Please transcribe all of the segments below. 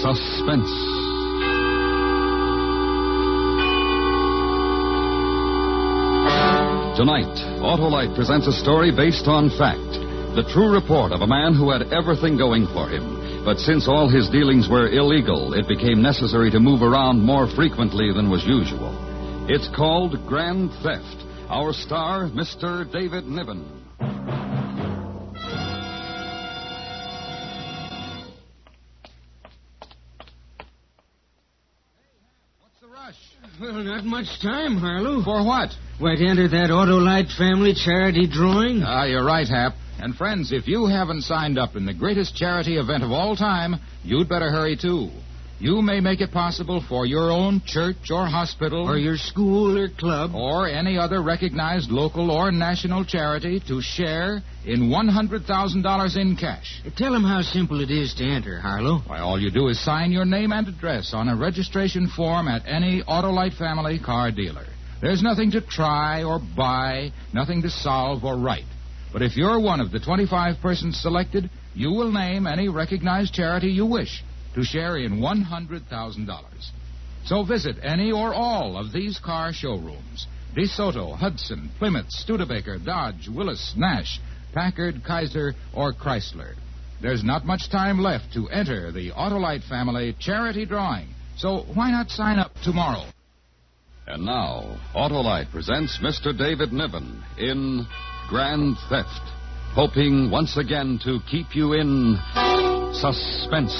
Suspense. Tonight, Autolite presents a story based on fact. The true report of a man who had everything going for him. But since all his dealings were illegal, it became necessary to move around more frequently than was usual. It's called Grand Theft. Our star, Mr. David Niven. Well, not much time, Harlow. For what? Why, to enter that Autolite family charity drawing? You're right, Hap. And friends, if you haven't signed up in the greatest charity event of all time, you'd better hurry, too. You may make it possible for your own church or hospital, Or your school or club. or any other recognized local or national charity to share in $100,000 in cash. Tell them how simple it is to enter, Harlow. Why, all you do is sign your name and address on a registration form at any Autolite family car dealer. There's nothing to try or buy, nothing to solve or write. But if you're one of the 25 persons selected, you will name any recognized charity you wish to share in $100,000. So visit any or all of these car showrooms: DeSoto, Hudson, Plymouth, Studebaker, Dodge, Willis, Nash, Packard, Kaiser, or Chrysler. There's not much time left to enter the Autolite family charity drawing, so why not sign up tomorrow? And now, Autolite presents Mr. David Niven in Grand Theft, hoping once again to keep you in suspense.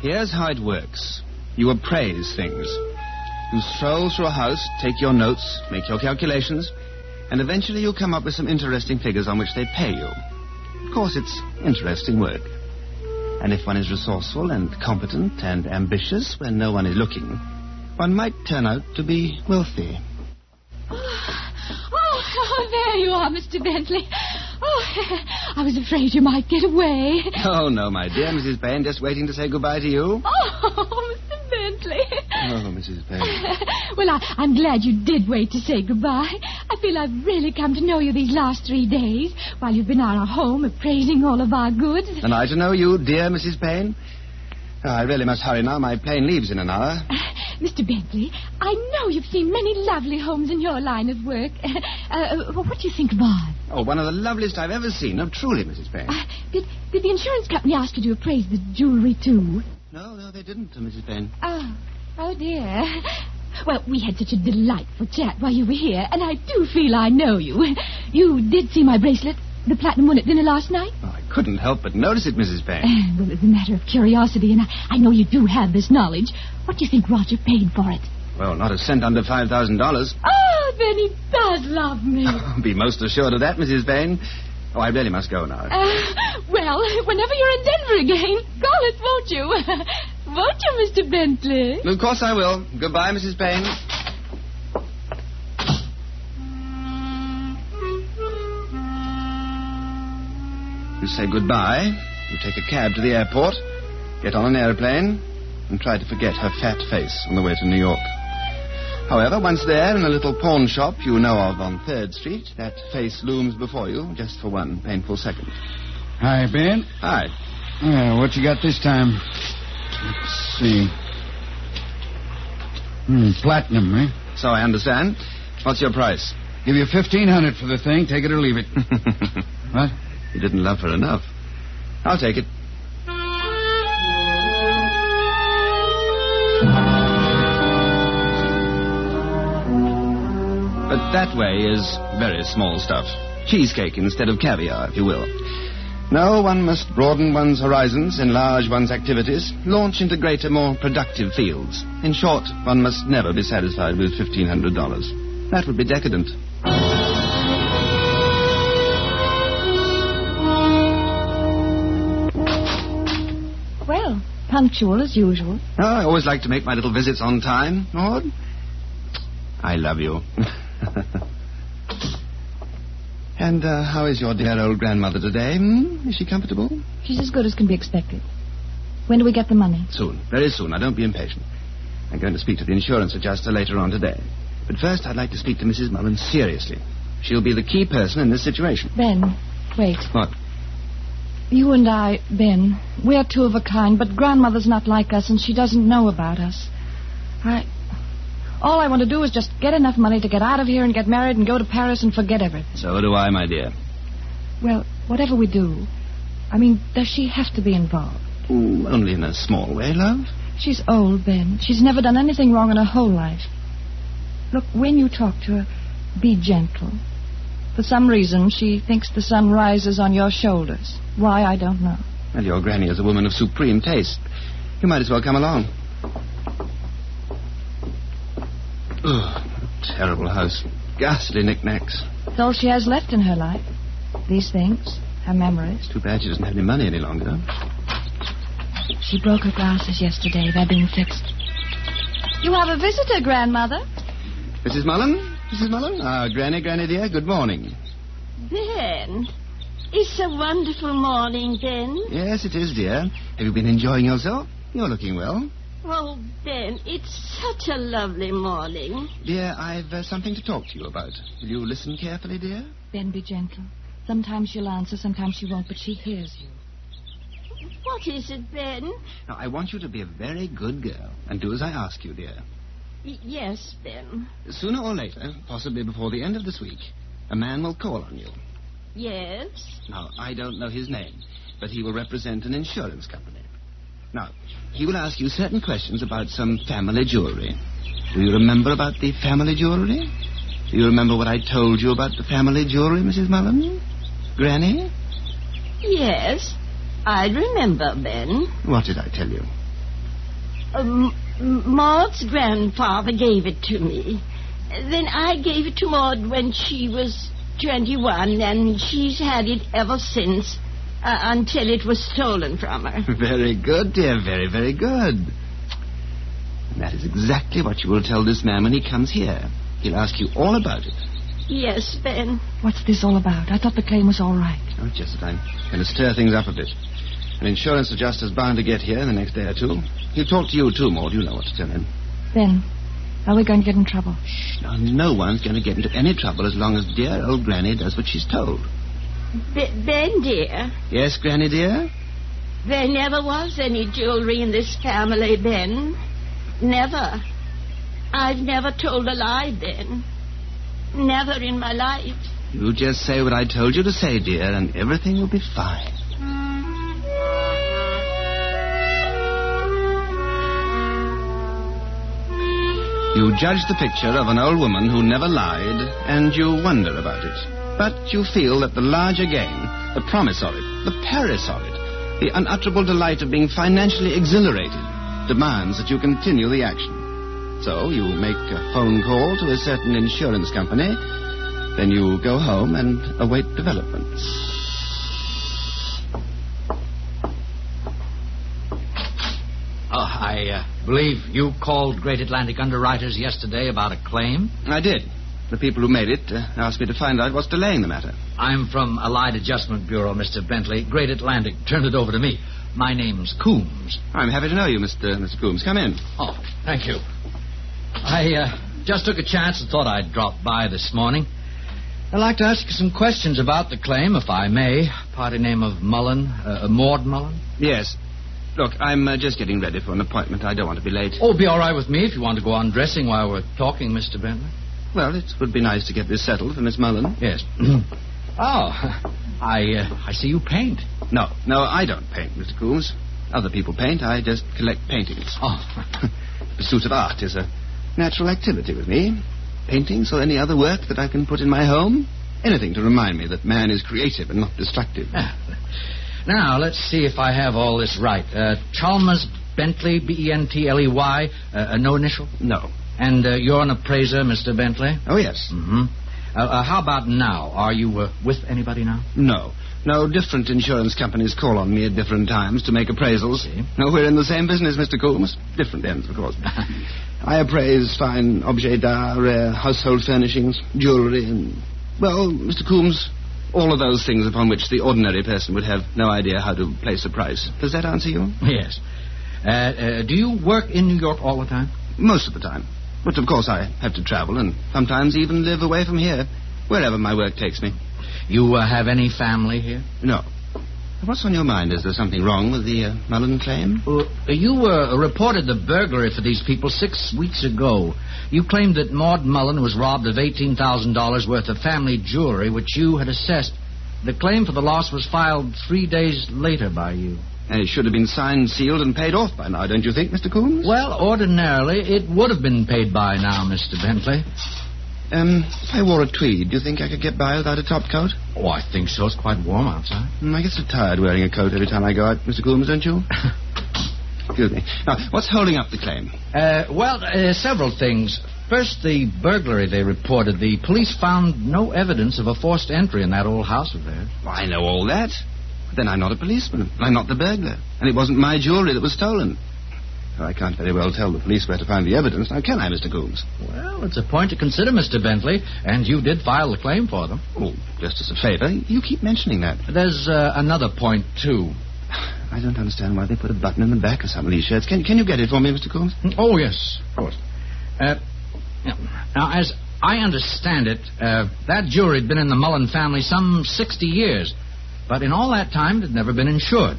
Here's how it works. You appraise things. You stroll through a house, take your notes, make your calculations, and eventually you come up with some interesting figures on which they pay you. Of course, it's interesting work. And if one is resourceful and competent and ambitious when no one is looking, one might turn out to be wealthy. Oh, there you are, Mr. Bentley. Oh, I was afraid you might get away. Oh, no, my dear Mrs. Payne, just waiting to say goodbye to you. Oh, Mr. Bentley. Oh, Mrs. Payne. Well, I'm glad you did wait to say goodbye. I feel I've really come to know you these last 3 days while you've been at our home appraising all of our goods. And I to know you, dear Mrs. Payne. Oh, I really must hurry now. My plane leaves in an hour. Mr. Bentley, I know you've seen many lovely homes in your line of work. What do you think of ours? Oh, one of the loveliest I've ever seen. Oh, truly, Mrs. Payne. Did the insurance company ask you to appraise the jewelry, too? No, they didn't, Mrs. Payne. Oh, dear. Well, we had such a delightful chat while you were here, and I do feel I know you. You did see my bracelet, the platinum one at dinner last night? Oh, I couldn't help but notice it, Mrs. Payne. Well, as a matter of curiosity, and I know you do have this knowledge, what do you think Roger paid for it? Well, not a cent under $5,000. Oh, then he does love me. Be most assured of that, Mrs. Payne. Oh, I really must go now. Well, whenever you're in Denver again, call us, won't you? Won't you, Mr. Bentley? Of course I will. Goodbye, Mrs. Payne. You say goodbye, you take a cab to the airport, get on an airplane, and try to forget her fat face on the way to New York. However, once there, in a little pawn shop you know of on 3rd Street, that face looms before you just for one painful second. Hi, Ben. Hi. What you got this time? Let's see. Platinum, eh? So I understand. What's your price? Give you $1,500 for the thing. Take it or leave it. What? You didn't love her enough. I'll take it. But that way is very small stuff. Cheesecake instead of caviar, if you will. No, one must broaden one's horizons, enlarge one's activities, launch into greater, more productive fields. In short, one must never be satisfied with $1,500. That would be decadent. Well, punctual as usual. Oh, I always like to make my little visits on time, Maud. I love you. And how is your dear old grandmother today? Is she comfortable? She's as good as can be expected. When do we get the money? Soon. Very soon. Now, don't be impatient. I'm going to speak to the insurance adjuster later on today. But first, I'd like to speak to Mrs. Mullen seriously. She'll be the key person in this situation. Ben, wait. What? You and I, Ben, we're two of a kind, but Grandmother's not like us, and she doesn't know about us. All I want to do is just get enough money to get out of here and get married and go to Paris and forget everything. So do I, my dear. Well, whatever we do, does she have to be involved? Only in a small way, love. She's old, Ben. She's never done anything wrong in her whole life. Look, when you talk to her, be gentle. For some reason, she thinks the sun rises on your shoulders. Why, I don't know. Well, your granny is a woman of supreme taste. You might as well come along. Ugh, terrible house. Ghastly knickknacks. It's all she has left in her life. These things, her memories. Too bad she doesn't have any money any longer. She broke her glasses yesterday. They're being fixed. You have a visitor, Grandmother. Mrs. Mullen? Mrs. Mullen? Granny dear, good morning. Ben, it's a wonderful morning, Ben. Yes, it is, dear. Have you been enjoying yourself? You're looking well. Oh, Ben, it's such a lovely morning. Dear, I've something to talk to you about. Will you listen carefully, dear? Ben, be gentle. Sometimes she'll answer, sometimes she won't, but she hears you. What is it, Ben? Now, I want you to be a very good girl and do as I ask you, dear. Yes, Ben. Sooner or later, possibly before the end of this week, a man will call on you. Yes? Now, I don't know his name, but he will represent an insurance company. Now, he will ask you certain questions about some family jewelry. Do you remember about the family jewelry? Do you remember what I told you about the family jewelry, Mrs. Mullen? Granny? Yes, I remember, Ben. What did I tell you? Maud's grandfather gave it to me. Then I gave it to Maud when she was 21, and she's had it ever since, until it was stolen from her. Very good, dear. Very, very good. And that is exactly what you will tell this man when he comes here. He'll ask you all about it. Yes, Ben. What's this all about? I thought the claim was all right. Oh, just that I'm going to stir things up a bit. An insurance adjuster's bound to get here in the next day or two. He'll talk to you, too, Maud. You know what to tell him. Ben, are we going to get in trouble? Shh. No one's going to get into any trouble as long as dear old Granny does what she's told. Ben, dear. Yes, Granny, dear? There never was any jewelry in this family, Ben. Never. I've never told a lie, Ben. Never in my life. You just say what I told you to say, dear, and everything will be fine. You judge the picture of an old woman who never lied, and you wonder about it. But you feel that the larger gain, the promise of it, the Paris of it, the unutterable delight of being financially exhilarated, demands that you continue the action. So you make a phone call to a certain insurance company, then you go home and await developments. Oh, I believe you called Great Atlantic Underwriters yesterday about a claim? I did. The people who made it asked me to find out what's delaying the matter. I'm from Allied Adjustment Bureau, Mr. Bentley. Great Atlantic turned it over to me. My name's Coombs. I'm happy to know you, Mr. Coombs. Come in. Oh, thank you. I just took a chance and thought I'd drop by this morning. I'd like to ask you some questions about the claim, if I may. Party name of Mullen, Maud Mullen? Yes. Look, I'm just getting ready for an appointment. I don't want to be late. Oh, it'd be all right with me if you want to go on dressing while we're talking, Mr. Bentley. Well, it would be nice to get this settled for Miss Mullen. Yes. Oh, I see you paint. No, I don't paint, Mr. Coombs. Other people paint. I just collect paintings. Oh. The pursuit of art is a natural activity with me. Paintings or any other work that I can put in my home. Anything to remind me that man is creative and not destructive. Now, let's see if I have all this right. Chalmers Bentley, Bentley, no initial? No. And you're an appraiser, Mr. Bentley? Oh, yes. Mm-hmm. How about now? Are you with anybody now? No. No, different insurance companies call on me at different times to make appraisals. See? No, we're in the same business, Mr. Coombs. Different ends, of course. I appraise fine objets d'art, rare household furnishings, jewelry, and, well, Mr. Coombs, all of those things upon which the ordinary person would have no idea how to place a price. Does that answer you? Yes. Do you work in New York all the time? Most of the time. But, of course, I have to travel and sometimes even live away from here. Wherever my work takes me. You have any family here? No. What's on your mind? Is there something wrong with the Mullen claim? You reported the burglary for these people 6 weeks ago. You claimed that Maud Mullen was robbed of $18,000 worth of family jewelry, which you had assessed. The claim for the loss was filed 3 days later by you. And it should have been signed, sealed, and paid off by now, don't you think, Mr. Coombs? Well, ordinarily, it would have been paid by now, Mr. Bentley. If I wore a tweed, do you think I could get by without a top coat? Oh, I think so. It's quite warm outside. I get so tired wearing a coat every time I go out, Mr. Coombs, don't you? Excuse me. Now, what's holding up the claim? Several things. First, the burglary they reported. The police found no evidence of a forced entry in that old house of theirs. Well, I know all that. But then I'm not a policeman. I'm not the burglar. And it wasn't my jewelry that was stolen. Well, I can't very well tell the police where to find the evidence. Now, can I, Mr. Coombs? Well, it's a point to consider, Mr. Bentley, and you did file the claim for them. Oh, just as a favor. You keep mentioning that. There's another point, too. I don't understand why they put a button in the back of some of these shirts. Can you get it for me, Mr. Coombs? Oh, yes, of course. Now, as I understand it, that jewelry had been in the Mullen family some 60 years. But in all that time, it had never been insured.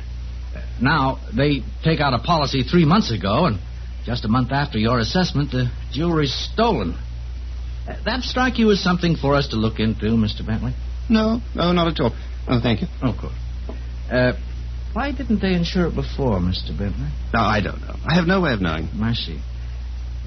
Now, they take out a policy 3 months ago, and just a month after your assessment, the jewelry's stolen. That strike you as something for us to look into, Mr. Bentley? No, not at all. Oh, thank you. Of course. Why didn't they insure it before, Mr. Bentley? No, I don't know. I have no way of knowing. I see.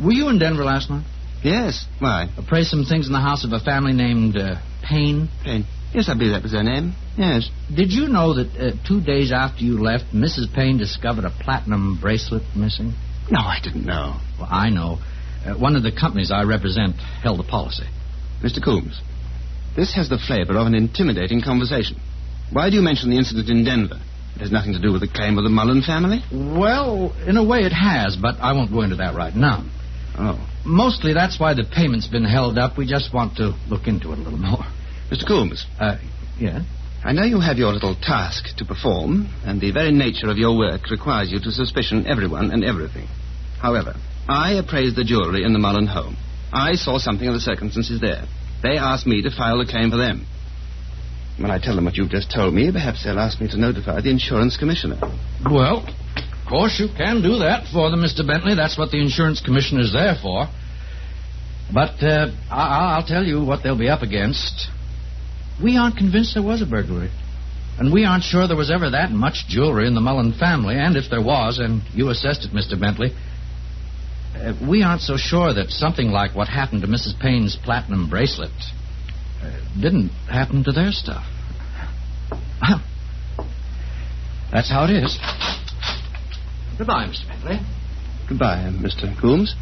Were you in Denver last month? Yes. Why? Appraised some things in the house of a family named Payne? Payne. Yes, I believe that was their name. Yes. Did you know that 2 days after you left, Mrs. Payne discovered a platinum bracelet missing? No, I didn't know. Well, I know. One of the companies I represent held a policy. Mr. Coombs, this has the flavor of an intimidating conversation. Why do you mention the incident in Denver? It has nothing to do with the claim of the Mullen family? Well, in a way it has, but I won't go into that right now. Oh. Mostly that's why the payment's been held up. We just want to look into it a little more. Mr. Coombs. Yeah? I know you have your little task to perform, and the very nature of your work requires you to suspicion everyone and everything. However, I appraised the jewelry in the Mullen home. I saw something of the circumstances there. They asked me to file the claim for them. When I tell them what you've just told me, perhaps they'll ask me to notify the insurance commissioner. Well, of course you can do that for them, Mr. Bentley. That's what the insurance commissioner's there for. But I'll tell you what they'll be up against. We aren't convinced there was a burglary. And we aren't sure there was ever that much jewelry in the Mullen family. And if there was, and you assessed it, Mr. Bentley, we aren't so sure that something like what happened to Mrs. Payne's platinum bracelet didn't happen to their stuff. Well, that's how it is. Goodbye, Mr. Bentley. Goodbye, Mr. Coombs.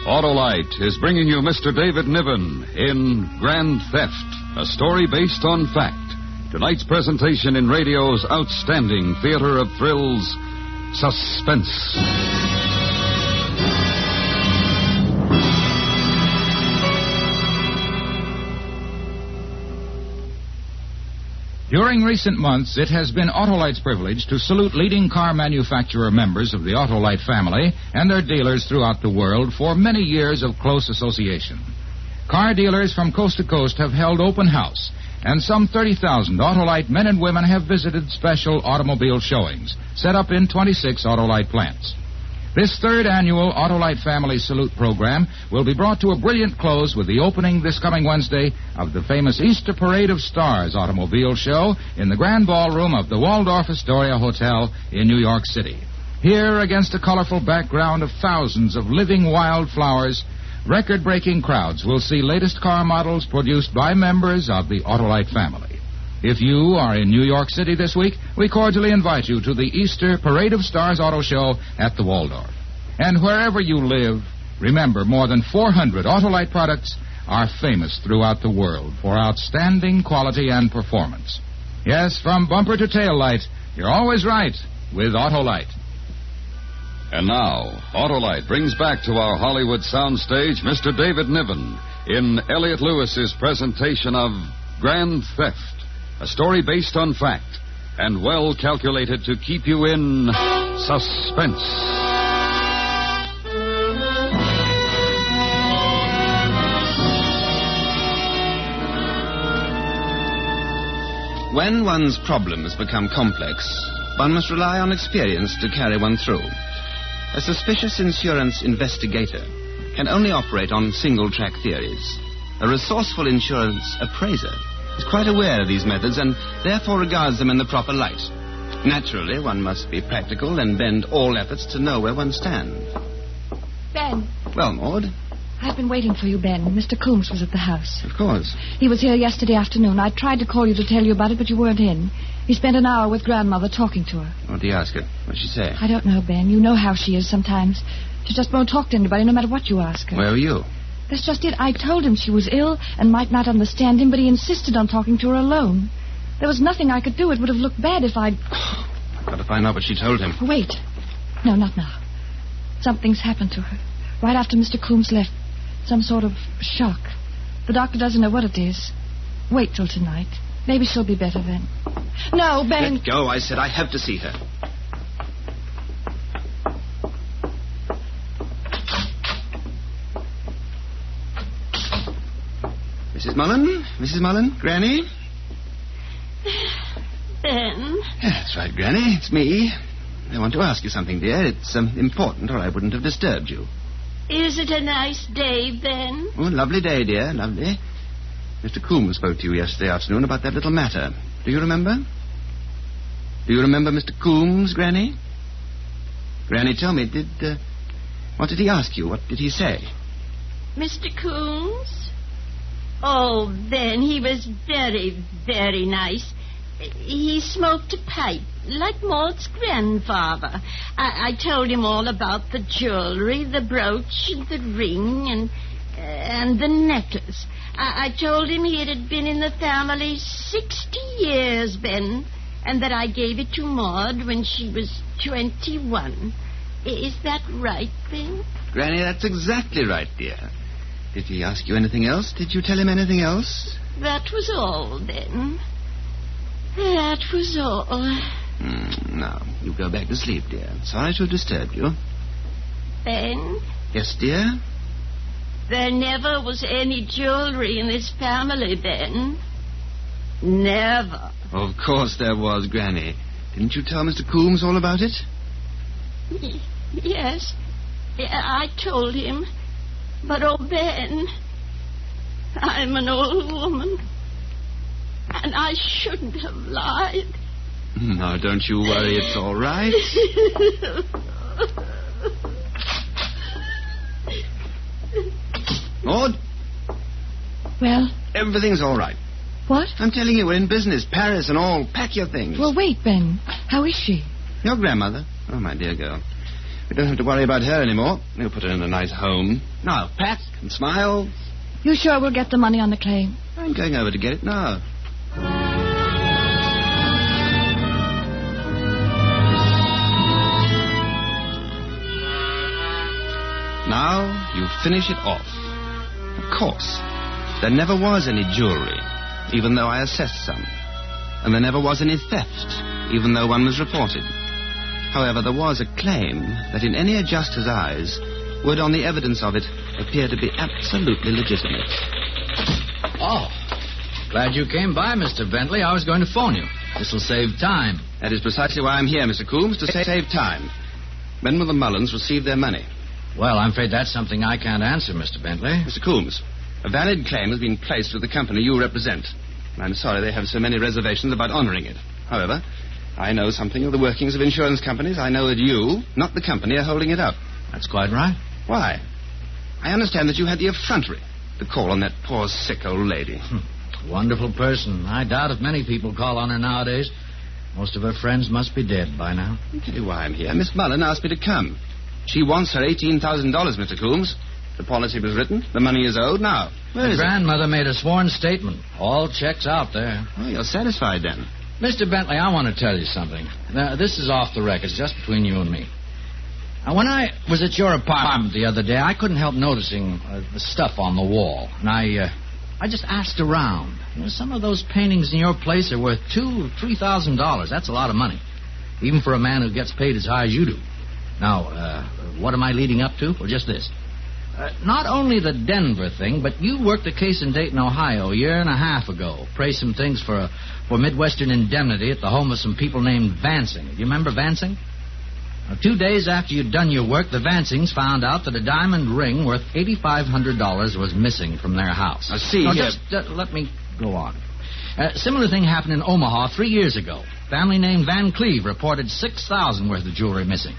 Autolite is bringing you Mr. David Niven in Grand Theft, a story based on fact. Tonight's presentation in radio's outstanding theater of thrills, Suspense. During recent months, it has been Autolite's privilege to salute leading car manufacturer members of the Autolite family and their dealers throughout the world for many years of close association. Car dealers from coast to coast have held open house, and some 30,000 Autolite men and women have visited special automobile showings set up in 26 Autolite plants. This third annual Autolite Family Salute program will be brought to a brilliant close with the opening this coming Wednesday of the famous Easter Parade of Stars automobile show in the Grand Ballroom of the Waldorf Astoria Hotel in New York City. Here, against a colorful background of thousands of living wildflowers, record-breaking crowds will see latest car models produced by members of the Autolite family. If you are in New York City this week, we cordially invite you to the Easter Parade of Stars Auto Show at the Waldorf. And wherever you live, remember, more than 400 Autolite products are famous throughout the world for outstanding quality and performance. Yes, from bumper to tail light, you're always right with Autolite. And now, Autolite brings back to our Hollywood soundstage Mr. David Niven in Elliot Lewis's presentation of Grand Theft, a story based on fact and well calculated to keep you in suspense. When one's problems become complex, one must rely on experience to carry one through. A suspicious insurance investigator can only operate on single-track theories. A resourceful insurance appraiser is quite aware of these methods and therefore regards them in the proper light. Naturally, one must be practical and bend all efforts to know where one stands. Ben. Well, Maud? I've been waiting for you, Ben. Mr. Coombs was at the house. Of course. He was here yesterday afternoon. I tried to call you to tell you about it, but you weren't in. He spent an hour with Grandmother talking to her. What did you ask her? What did she say? I don't know, Ben. You know how she is sometimes. She just won't talk to anybody, no matter what you ask her. Where were you? That's just it. I told him she was ill and might not understand him, but he insisted on talking to her alone. There was nothing I could do. It would have looked bad if I'd... I've got to find out what she told him. Wait. No, not now. Something's happened to her. Right after Mr. Coombs left. Some sort of shock. The doctor doesn't know what it is. Wait till tonight. Maybe she'll be better then. No, Ben. Let go, I said. I have to see her. Mrs. Mullen? Mrs. Mullen? Granny? Ben? Yeah, that's right, Granny. It's me. I want to ask you something, dear. It's important, or I wouldn't have disturbed you. Is it a nice day, Ben? Oh, lovely day, dear. Lovely. Mr. Coombs spoke to you yesterday afternoon about that little matter. Do you remember? Do you remember Mr. Coombs, Granny? Granny, tell me, what did he ask you? What did he say? Mr. Coombs? Oh, Ben, he was very, very nice. He smoked a pipe, like Maud's grandfather. I told him all about the jewelry, the brooch, and the ring, and the necklace. I told him it had been in the family 60 years, Ben, and that I gave it to Maud when she was 21. Is that right, Ben? Granny, that's exactly right, dear. Did he ask you anything else? Did you tell him anything else? That was all, Ben. That was all. Now, you go back to sleep, dear. Sorry to disturb you. Ben? Yes, dear? There never was any jewelry in this family, Ben. Never. Of course there was, Granny. Didn't you tell Mr. Coombs all about it? Yes. I told him. But, oh, Ben, I'm an old woman. And I shouldn't have lied. No, don't you worry. It's all right. Maud? Well? Everything's all right. What? I'm telling you, we're in business. Paris and all. Pack your things. Well, wait, Ben. How is she? Your grandmother? Oh, my dear girl. We don't have to worry about her anymore. We'll put her in a nice home. Now, pack and smile. You sure we'll get the money on the claim? I'm going over to get it now. Now you finish it off. Of course, there never was any jewelry, even though I assessed some. And there never was any theft, even though one was reported. However, there was a claim that in any adjuster's eyes would, on the evidence of it, appear to be absolutely legitimate. Oh, glad you came by, Mr. Bentley. I was going to phone you. This will save time. That is precisely why I'm here, Mr. Coombs, to save time. When will the Mullins receive their money? Well, I'm afraid that's something I can't answer, Mr. Bentley. Mr. Coombs, a valid claim has been placed with the company you represent. And I'm sorry they have so many reservations about honoring it. However, I know something of the workings of insurance companies. I know that you, not the company, are holding it up. That's quite right. Why? I understand that you had the effrontery to call on that poor, sick old lady. Wonderful person. I doubt if many people call on her nowadays. Most of her friends must be dead by now. I'll tell you why I'm here. Miss Mullen asked me to come. She wants her $18,000, Mr. Coombs. The policy was written. The money is owed. Now, where is it? Grandmother made a sworn statement. All checks out there. Oh, you're satisfied then. Mr. Bentley, I want to tell you something. Now, this is off the record. It's just between you and me. When I was at your apartment the other day, I couldn't help noticing the stuff on the wall. And I just asked around. Some of those paintings in your place are worth $2,000 or $3,000. That's a lot of money, even for a man who gets paid as high as you do. Now, what am I leading up to? Well, just this. Not only the Denver thing, but you worked a case in Dayton, Ohio, a year and a half ago. Praised some things for Midwestern indemnity at the home of some people named Vansing. Do you remember Vansing? Now, 2 days after you'd done your work, the Vansings found out that a diamond ring worth $8,500 was missing from their house. I see. Now, just let me go on. Similar thing happened in Omaha 3 years ago. Family named Van Cleve reported $6,000 worth of jewelry missing.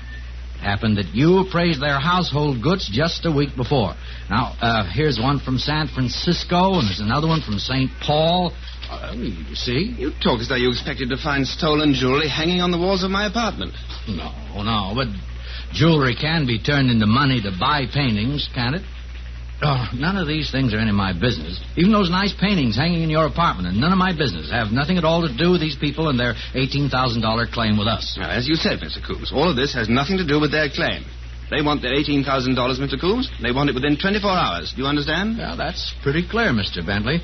It happened that you appraised their household goods just a week before. Now, here's one from San Francisco, and there's another one from St. Paul. You see? You talk as though you expected to find stolen jewelry hanging on the walls of my apartment. No, but jewelry can be turned into money to buy paintings, can't it? Oh, none of these things are any of my business. Even those nice paintings hanging in your apartment are none of my business. Have nothing at all to do with these people and their $18,000 claim with us. Now, as you said, Mr. Coombs, all of this has nothing to do with their claim. They want their $18,000, Mr. Coombs. They want it within 24 hours. Do you understand? Well, that's pretty clear, Mr. Bentley.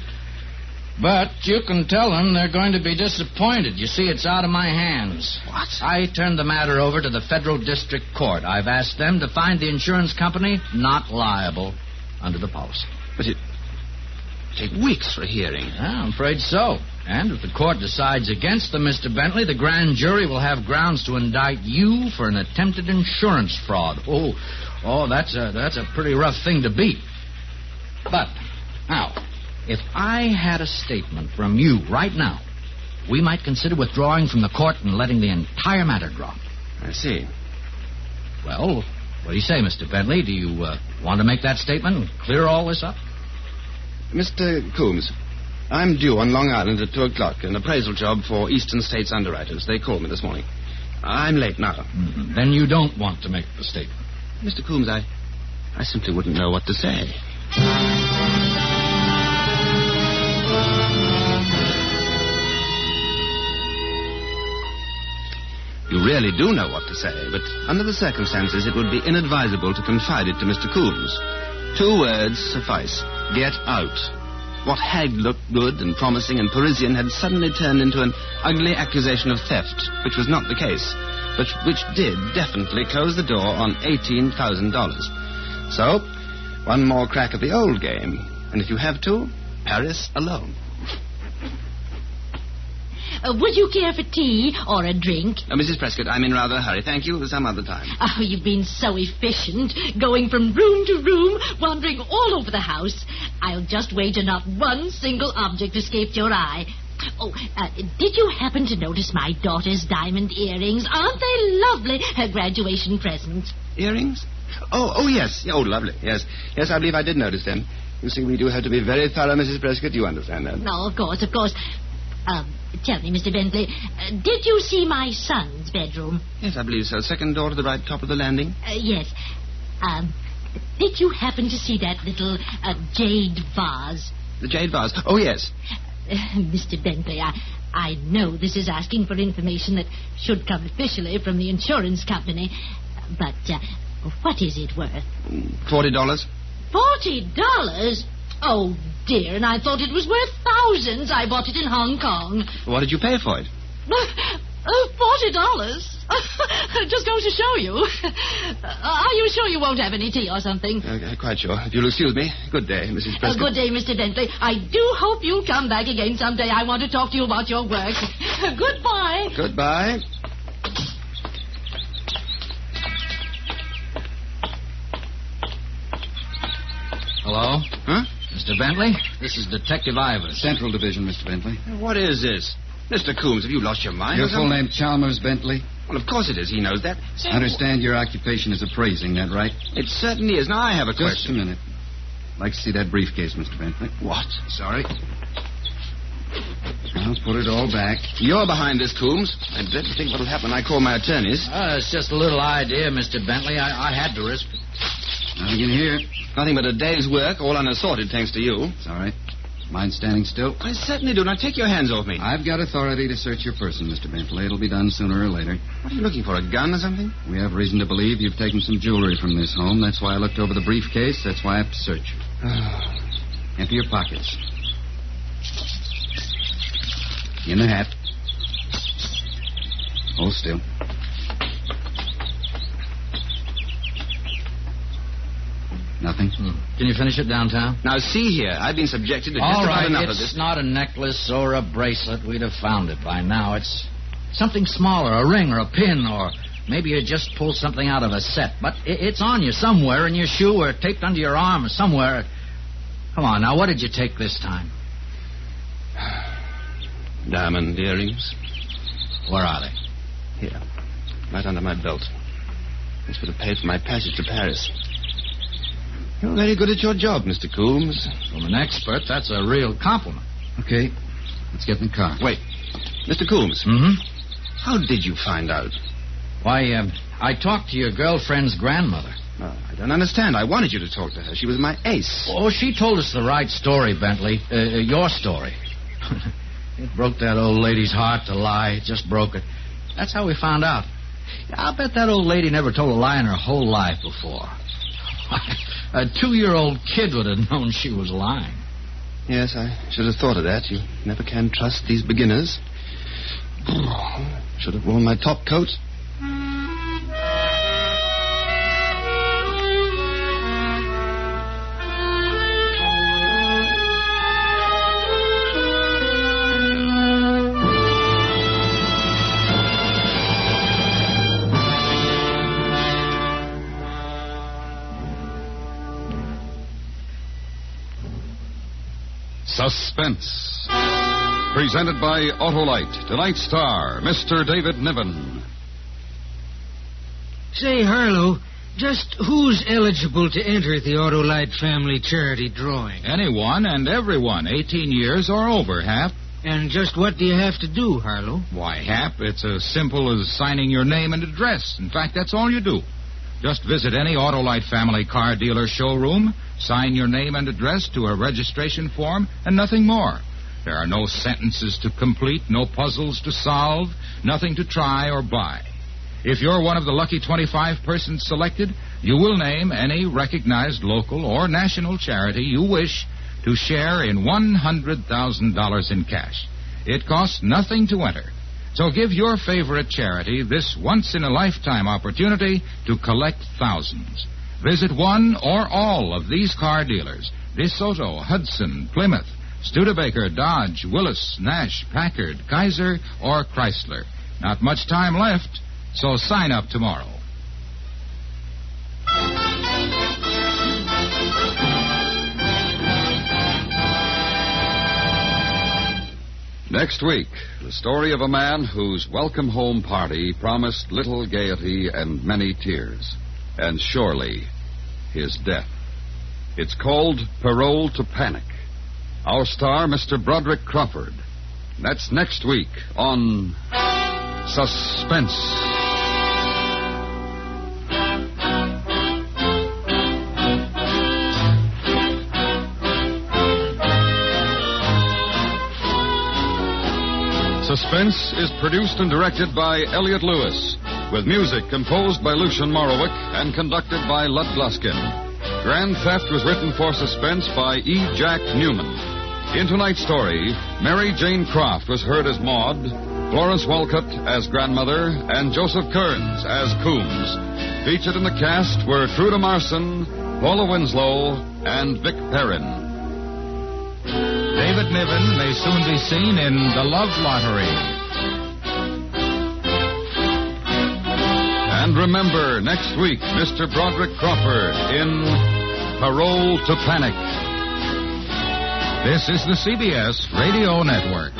But you can tell them they're going to be disappointed. You see, it's out of my hands. What? I turned the matter over to the Federal District Court. I've asked them to find the insurance company not liable under the policy. But it take weeks for a hearing. Yeah, I'm afraid so. And if the court decides against them, Mr. Bentley, the grand jury will have grounds to indict you for an attempted insurance fraud. Oh, that's a pretty rough thing to beat. But, now, if I had a statement from you right now, we might consider withdrawing from the court and letting the entire matter drop. I see. Well, what do you say, Mr. Bentley? Do you want to make that statement and clear all this up? Mr. Coombs, I'm due on Long Island at 2 o'clock, an appraisal job for Eastern States Underwriters. They called me this morning. I'm late now. Mm-hmm. Then you don't want to make the statement. Mr. Coombs, I simply wouldn't know what to say. You really do know what to say, but under the circumstances, it would be inadvisable to confide it to Mr. Coombs. 2 words suffice. Get out. What had looked good and promising and Parisian had suddenly turned into an ugly accusation of theft, which was not the case, but which did definitely close the door on $18,000. So, one more crack at the old game, and if you have to, Paris alone. Would you care for tea or a drink? Mrs. Prescott, I'm in rather a hurry. Thank you. Some other time. Oh, you've been so efficient, going from room to room, wandering all over the house. I'll just wager not one single object escaped your eye. Oh, did you happen to notice my daughter's diamond earrings? Aren't they lovely? Her graduation present. Earrings? Oh, yes. Oh, lovely. Yes, I believe I did notice them. You see, we do have to be very thorough, Mrs. Prescott. You understand that? No, of course. Tell me, Mr. Bentley, did you see my son's bedroom? Yes, I believe so. Second door to the right, top of the landing. Yes. Did you happen to see that little jade vase? The jade vase? Oh, yes. Mr. Bentley, I know this is asking for information that should come officially from the insurance company, but what is it worth? $40. $40? Oh, dear, and I thought it was worth thousands. I bought it in Hong Kong. What did you pay for it? $40? Just goes to show you. Are you sure you won't have any tea or something? Quite sure. If you'll excuse me. Good day, Mrs. Prescott. Good day, Mr. Bentley. I do hope you'll come back again someday. I want to talk to you about your work. Goodbye. Goodbye. Hello? Huh? Mr. Bentley, this is Detective Ivers. Central Division, Mr. Bentley. What is this? Mr. Coombs, have you lost your mind? Your full name, Chalmers Bentley? Well, of course it is. He knows that. I understand your occupation is appraising, that right? It certainly is. Now, I have a question. Just a minute. I'd like to see that briefcase, Mr. Bentley. What? Sorry. I'll put it all back. You're behind this, Coombs. I dread to think what'll happen when I call my attorneys. It's just a little idea, Mr. Bentley. I had to risk it. Nothing in here. Nothing but a day's work, all unassorted, thanks to you. It's all right. Mind standing still? I certainly do. Now take your hands off me. I've got authority to search your person, Mr. Bentley. It'll be done sooner or later. What are you looking for, a gun or something? We have reason to believe you've taken some jewelry from this home. That's why I looked over the briefcase. That's why I have to search you. Empty your pockets. In the hat. Hold still. Nothing? Can you finish it downtown? Now, see here. I've been subjected to just All about right, enough of this. it's not a necklace or a bracelet. We'd have found it by now. It's something smaller, a ring or a pin, or maybe you just pulled something out of a set. But it's on you somewhere, in your shoe or taped under your arm or somewhere. Come on, now, what did you take this time? Diamond earrings. Where are they? Here. Right under my belt. This would have paid for my passage to Paris. You're very good at your job, Mr. Coombs. From an expert, that's a real compliment. Okay. Let's get in the car. Wait. Mr. Coombs. Mm-hmm. How did you find out? Why, I talked to your girlfriend's grandmother. Oh, I don't understand. I wanted you to talk to her. She was my ace. Oh, she told us the right story, Bentley. Your story. It broke that old lady's heart to lie. It just broke it. That's how we found out. I'll bet that old lady never told a lie in her whole life before. A 2-year-old kid would have known she was lying. Yes, I should have thought of that. You never can trust these beginners. Should have worn my top coat. Suspense. Presented by Autolite. Tonight's star, Mr. David Niven. Say, Harlow, just who's eligible to enter the Autolite family charity drawing? Anyone and everyone, 18 years or over, Hap. And just what do you have to do, Harlow? Why, Hap, it's as simple as signing your name and address. In fact, that's all you do. Just visit any Autolite family car dealer showroom, sign your name and address to a registration form, and nothing more. There are no sentences to complete, no puzzles to solve, nothing to try or buy. If you're one of the lucky 25 persons selected, you will name any recognized local or national charity you wish to share in $100,000 in cash. It costs nothing to enter. So give your favorite charity this once-in-a-lifetime opportunity to collect thousands. Visit one or all of these car dealers: DeSoto, Hudson, Plymouth, Studebaker, Dodge, Willis, Nash, Packard, Kaiser, or Chrysler. Not much time left, so sign up tomorrow. Next week, the story of a man whose welcome home party promised little gaiety and many tears, and surely his death. It's called Parole to Panic. Our star, Mr. Broderick Crawford. That's next week on Suspense. Suspense is produced and directed by Elliot Lewis, with music composed by Lucian Morowick and conducted by Lud Gluskin. Grand Theft was written for Suspense by E. Jack Newman. In tonight's story, Mary Jane Croft was heard as Maud, Florence Walcott as Grandmother, and Joseph Kearns as Coombs. Featured in the cast were Truda Marson, Paula Winslow, and Vic Perrin. David Niven may soon be seen in The Love Lottery. And remember, next week, Mr. Broderick Crawford in Parole to Panic. This is the CBS Radio Network.